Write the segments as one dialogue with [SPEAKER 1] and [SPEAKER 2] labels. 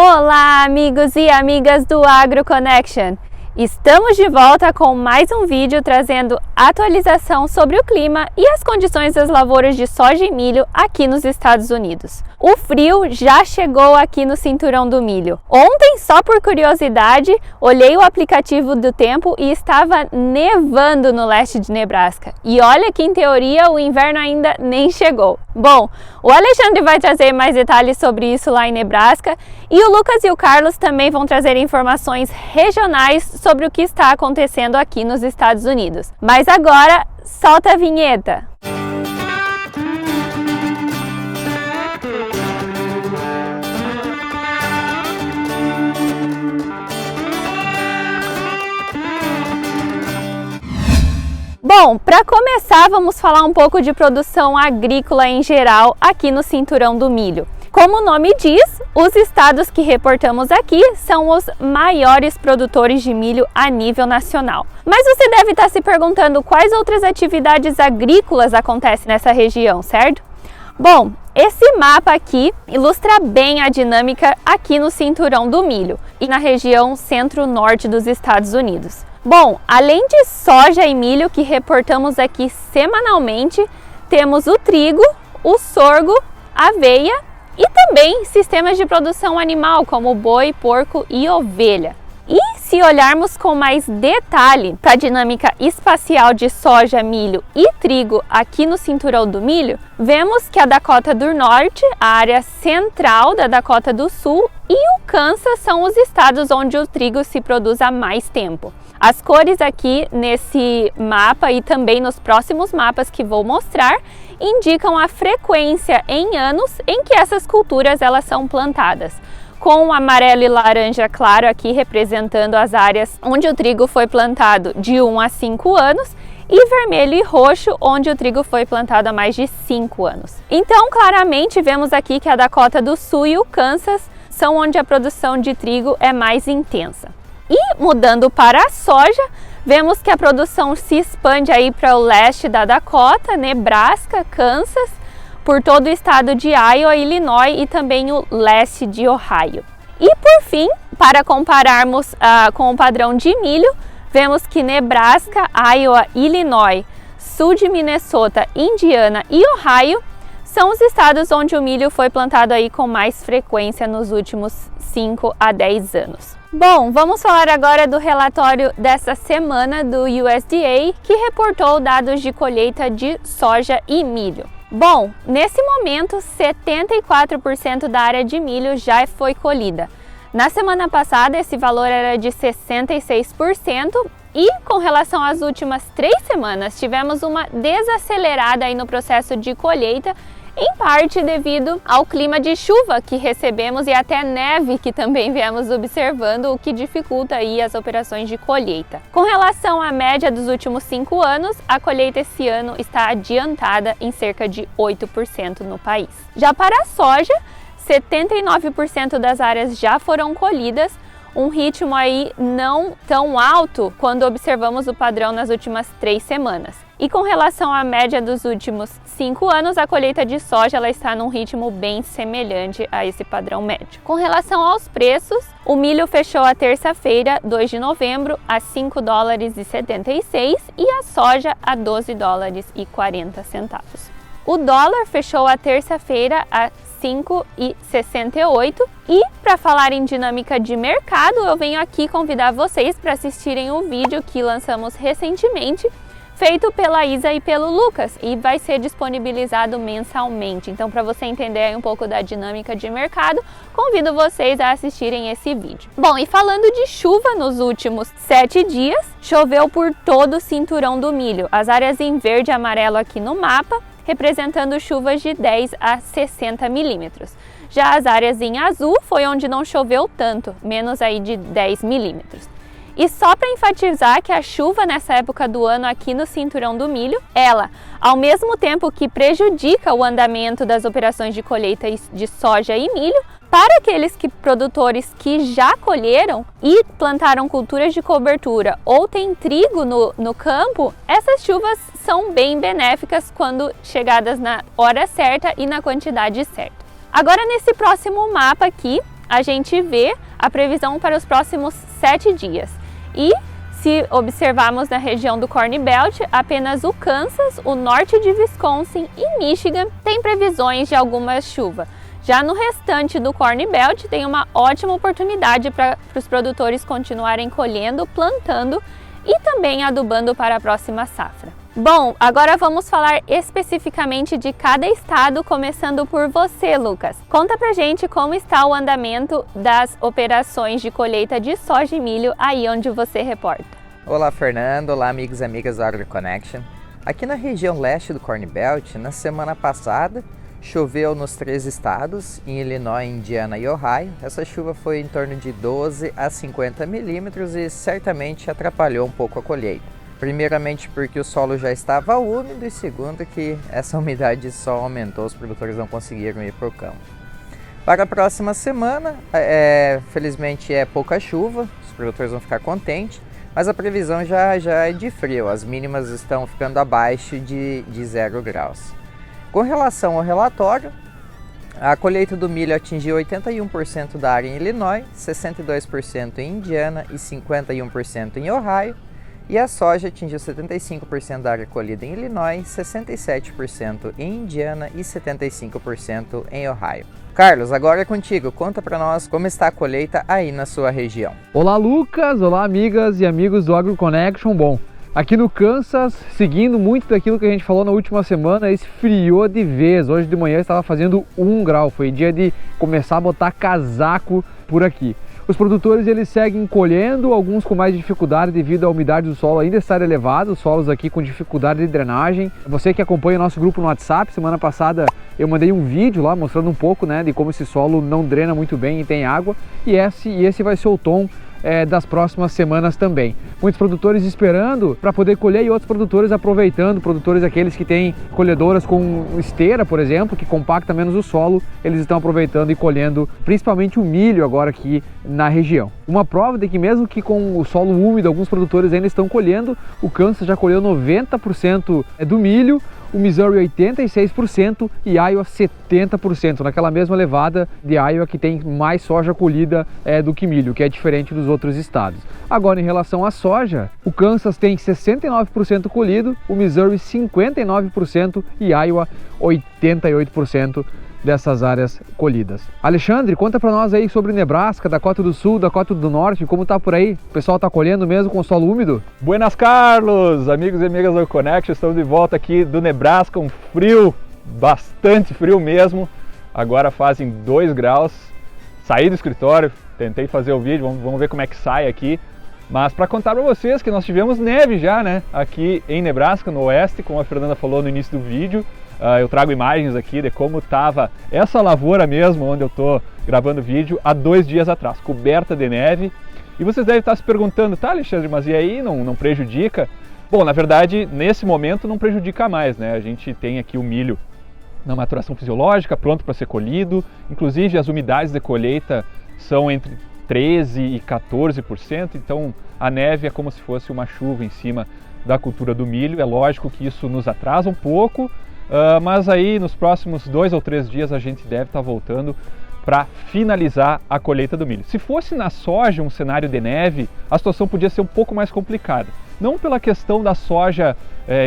[SPEAKER 1] Olá, amigos e amigas do AgroConnection! Estamos de volta com mais um vídeo trazendo atualização sobre o clima e as condições das lavouras de soja e milho aqui nos Estados Unidos. O frio já chegou aqui no cinturão do milho. Ontem, só por curiosidade, olhei o aplicativo do tempo e estava nevando no leste de Nebraska. E olha que em teoria o inverno ainda nem chegou. Bom, o Alexandre vai trazer mais detalhes sobre isso lá em Nebraska e o Lucas e o Carlos também vão trazer informações regionais sobre o que está acontecendo aqui nos Estados Unidos. Mas agora, solta a vinheta! Bom, para começar, vamos falar um pouco de produção agrícola em geral aqui no cinturão do milho. Como o nome diz, os estados que reportamos aqui são os maiores produtores de milho a nível nacional. Mas você deve estar se perguntando quais outras atividades agrícolas acontecem nessa região, certo? Bom, esse mapa aqui ilustra bem a dinâmica aqui no cinturão do milho e na região centro-norte dos Estados Unidos. Bom, além de soja e milho que reportamos aqui semanalmente, temos o trigo, o sorgo, aveia e também sistemas de produção animal como boi, porco e ovelha. E se olharmos com mais detalhe para a dinâmica espacial de soja, milho e trigo aqui no cinturão do milho, vemos que a Dakota do Norte, a área central da Dakota do Sul e o Kansas são os estados onde o trigo se produz há mais tempo. As cores aqui nesse mapa e também nos próximos mapas que vou mostrar indicam a frequência em anos em que essas culturas elas são plantadas, com o amarelo e laranja claro aqui representando as áreas onde o trigo foi plantado de 1 a 5 anos e vermelho e roxo onde o trigo foi plantado há mais de 5 anos. Então, claramente vemos aqui que a Dakota do Sul e o Kansas são onde a produção de trigo é mais intensa. E mudando para a soja, vemos que a produção se expande aí para o leste da Dakota, Nebraska, Kansas, por todo o estado de Iowa, Illinois e também o leste de Ohio. E por fim, para compararmos com o padrão de milho, vemos que Nebraska, Iowa, Illinois, sul de Minnesota, Indiana e Ohio são os estados onde o milho foi plantado aí com mais frequência nos últimos 5 a 10 anos. Bom, vamos falar agora do relatório dessa semana do USDA, que reportou dados de colheita de soja e milho. Bom, nesse momento, 74% da área de milho já foi colhida. Na semana passada, esse valor era de 66%. E com relação às últimas 3 semanas, tivemos uma desacelerada aí no processo de colheita, em parte devido ao clima de chuva que recebemos e até neve que também viemos observando, o que dificulta aí as operações de colheita. Com relação à média dos últimos 5 anos, a colheita esse ano está adiantada em cerca de 8% no país. Já para a soja, 79% das áreas já foram colhidas, um ritmo aí não tão alto quando observamos o padrão nas últimas 3 semanas. E com relação à média dos últimos 5 anos, a colheita de soja ela está num ritmo bem semelhante a esse padrão médio. Com relação aos preços, o milho fechou a terça-feira, 2 de novembro, a $5,76 e a soja a $12,40. O dólar fechou a terça-feira a 5,68 e para falar em dinâmica de mercado, eu venho aqui convidar vocês para assistirem o vídeo que lançamos recentemente, feito pela Isa e pelo Lucas, e vai ser disponibilizado mensalmente. Então, para você entender um pouco da dinâmica de mercado, convido vocês a assistirem esse vídeo. Bom, e falando de chuva, nos últimos 7 dias, choveu por todo o cinturão do milho. As áreas em verde e amarelo aqui no mapa, representando chuvas de 10 a 60 milímetros. Já as áreas em azul foi onde não choveu tanto, menos aí de 10 milímetros. E só para enfatizar que a chuva nessa época do ano aqui no cinturão do milho, ela, ao mesmo tempo que prejudica o andamento das operações de colheita de soja e milho, para aqueles produtores que já colheram e plantaram culturas de cobertura ou tem trigo no campo, essas chuvas são bem benéficas quando chegadas na hora certa e na quantidade certa. Agora nesse próximo mapa aqui, a gente vê a previsão para os próximos 7 dias. E se observarmos na região do Corn Belt, apenas o Kansas, o norte de Wisconsin e Michigan têm previsões de alguma chuva. Já no restante do Corn Belt tem uma ótima oportunidade para os produtores continuarem colhendo, plantando e também adubando para a próxima safra. Bom, agora vamos falar especificamente de cada estado, começando por você, Lucas. Conta pra gente como está o andamento das operações de colheita de soja e milho aí onde você reporta.
[SPEAKER 2] Olá, Fernando. Olá, amigos e amigas do AgroConnection. Aqui na região leste do Corn Belt, na semana passada, choveu nos 3 estados, em Illinois, Indiana e Ohio. Essa chuva foi em torno de 12 a 50 milímetros e certamente atrapalhou um pouco a colheita. Primeiramente porque o solo já estava úmido e segundo que essa umidade só aumentou, os produtores não conseguiram ir para o campo. Para a próxima semana, felizmente é pouca chuva, os produtores vão ficar contentes, mas a previsão já é de frio, as mínimas estão ficando abaixo de 0 graus. Com relação ao relatório, a colheita do milho atingiu 81% da área em Illinois, 62% em Indiana e 51% em Ohio, e a soja atingiu 75% da área colhida em Illinois, 67% em Indiana e 75% em Ohio. Carlos, agora é contigo. Conta para nós como está a colheita aí na sua região.
[SPEAKER 3] Olá, Lucas. Olá, amigas e amigos do AgroConnection. Bom, aqui no Kansas, seguindo muito daquilo que a gente falou na última semana, esfriou de vez. Hoje de manhã estava fazendo 1 grau. Foi dia de começar a botar casaco por aqui. Os produtores eles seguem colhendo, alguns com mais dificuldade devido à umidade do solo ainda estar elevada, os solos aqui com dificuldade de drenagem. Você que acompanha o nosso grupo no WhatsApp, semana passada eu mandei um vídeo lá mostrando um pouco, né, de como esse solo não drena muito bem e tem água, e esse vai ser o tom das próximas semanas também. Muitos produtores esperando para poder colher e outros produtores aproveitando, produtores aqueles que têm colhedoras com esteira, por exemplo, que compacta menos o solo, eles estão aproveitando e colhendo principalmente o milho agora aqui na região. Uma prova de que mesmo que com o solo úmido, alguns produtores ainda estão colhendo, o Kansas já colheu 90% do milho, o Missouri 86% e Iowa 70%, naquela mesma levada de Iowa que tem mais soja colhida do que milho, que é diferente dos outros estados. Agora, em relação à soja, o Kansas tem 69% colhido, o Missouri 59% e Iowa 88% dessas áreas colhidas. Alexandre, conta para nós aí sobre Nebraska, Dakota do Sul, Dakota do Norte, como tá por aí? O pessoal tá colhendo mesmo com o solo úmido?
[SPEAKER 4] Buenas, Carlos! Amigos e amigas do Connection, estamos de volta aqui do Nebraska, um frio, bastante frio mesmo. Agora fazem 2 graus. Saí do escritório, tentei fazer o vídeo, vamos ver como é que sai aqui. Mas para contar para vocês que nós tivemos neve já, né? Aqui em Nebraska, no oeste, como a Fernanda falou no início do vídeo. Eu trago imagens aqui de como estava essa lavoura mesmo, onde eu estou gravando o vídeo, há 2 dias atrás, coberta de neve. E vocês devem estar se perguntando, tá, Alexandre, mas e aí, não prejudica? Bom, na verdade, nesse momento não prejudica mais, né? A gente tem aqui o milho na maturação fisiológica, pronto para ser colhido. Inclusive, as umidades de colheita são entre 13% e 14%, então a neve é como se fosse uma chuva em cima da cultura do milho. É lógico que isso nos atrasa um pouco, mas aí nos próximos 2 ou 3 dias a gente deve estar voltando para finalizar a colheita do milho. Se fosse na soja um cenário de neve, a situação podia ser um pouco mais complicada. Não pela questão da soja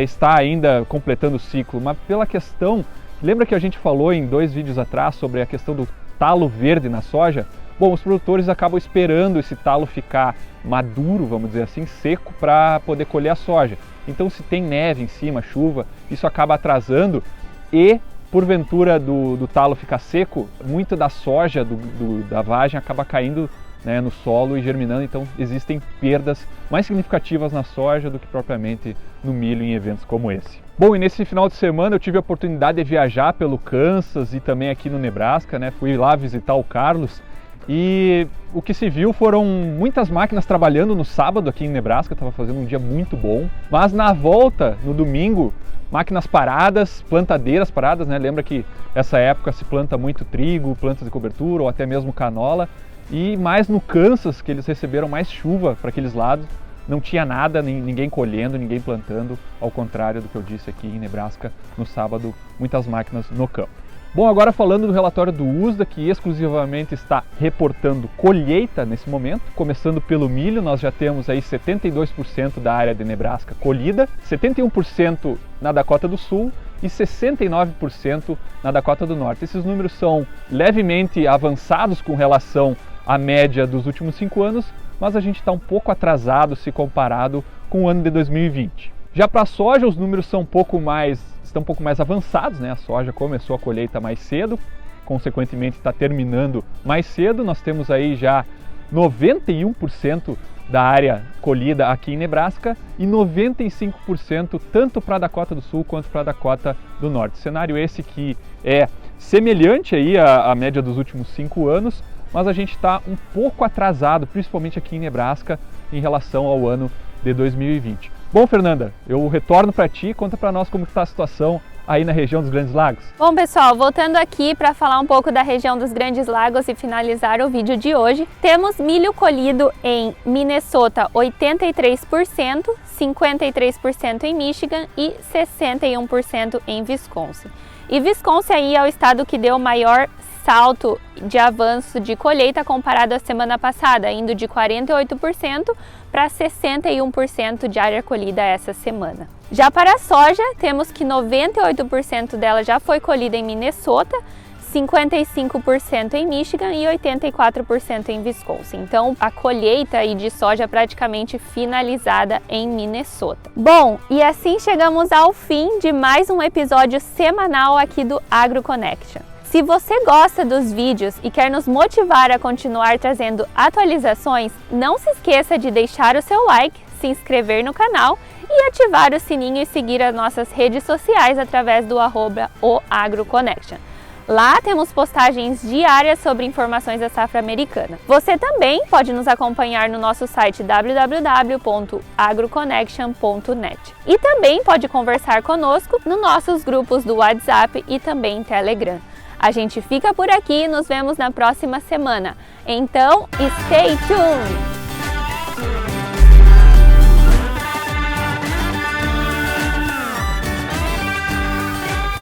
[SPEAKER 4] estar ainda completando o ciclo, mas pela questão, lembra que a gente falou em 2 vídeos atrás sobre a questão do talo verde na soja? Bom, os produtores acabam esperando esse talo ficar maduro, vamos dizer assim, seco, para poder colher a soja. Então, se tem neve em cima, chuva, isso acaba atrasando e, porventura, do talo ficar seco, muita da soja, da vagem, acaba caindo, né, no solo e germinando. Então, existem perdas mais significativas na soja do que propriamente no milho em eventos como esse. Bom, e nesse final de semana eu tive a oportunidade de viajar pelo Kansas e também aqui no Nebraska, né? Fui lá visitar o Carlos. E o que se viu foram muitas máquinas trabalhando no sábado aqui em Nebraska, estava fazendo um dia muito bom. Mas na volta, no domingo, máquinas paradas, plantadeiras paradas, né? Lembra que essa época se planta muito trigo, plantas de cobertura ou até mesmo canola. E mais no Kansas, que eles receberam mais chuva para aqueles lados, não tinha nada, ninguém colhendo, ninguém plantando, ao contrário do que eu disse aqui em Nebraska no sábado, muitas máquinas no campo. Bom, agora falando do relatório do USDA, que exclusivamente está reportando colheita nesse momento, começando pelo milho, nós já temos aí 72% da área de Nebraska colhida, 71% na Dakota do Sul e 69% na Dakota do Norte. Esses números são levemente avançados com relação à média dos últimos 5 anos, mas a gente está um pouco atrasado se comparado com o ano de 2020. Já para a soja, os números estão um pouco mais avançados, né? A soja começou a colheita mais cedo, consequentemente está terminando mais cedo. Nós temos aí já 91% da área colhida aqui em Nebraska e 95% tanto para a Dakota do Sul quanto para a Dakota do Norte. Cenário esse que é semelhante aí à média dos últimos 5 anos, mas a gente está um pouco atrasado, principalmente aqui em Nebraska, em relação ao ano de 2020. Bom, Fernanda, eu retorno para ti, conta para nós como está a situação aí na região dos Grandes Lagos.
[SPEAKER 1] Bom, pessoal, voltando aqui para falar um pouco da região dos Grandes Lagos e finalizar o vídeo de hoje, temos milho colhido em Minnesota 83%, 53% em Michigan e 61% em Wisconsin. E Wisconsin aí é o estado que deu o maior salto de avanço de colheita comparado à semana passada, indo de 48% para 61% de área colhida essa semana. Já para a soja, temos que 98% dela já foi colhida em Minnesota, 55% em Michigan e 84% em Wisconsin. Então, a colheita aí de soja praticamente finalizada em Minnesota. Bom, e assim chegamos ao fim de mais um episódio semanal aqui do AgroConnection. Se você gosta dos vídeos e quer nos motivar a continuar trazendo atualizações, não se esqueça de deixar o seu like, se inscrever no canal e ativar o sininho e seguir as nossas redes sociais através do @oagroconnection. Lá temos postagens diárias sobre informações da safra americana. Você também pode nos acompanhar no nosso site www.agroconnection.net e também pode conversar conosco nos nossos grupos do WhatsApp e também Telegram. A gente fica por aqui e nos vemos na próxima semana. Então, stay tuned!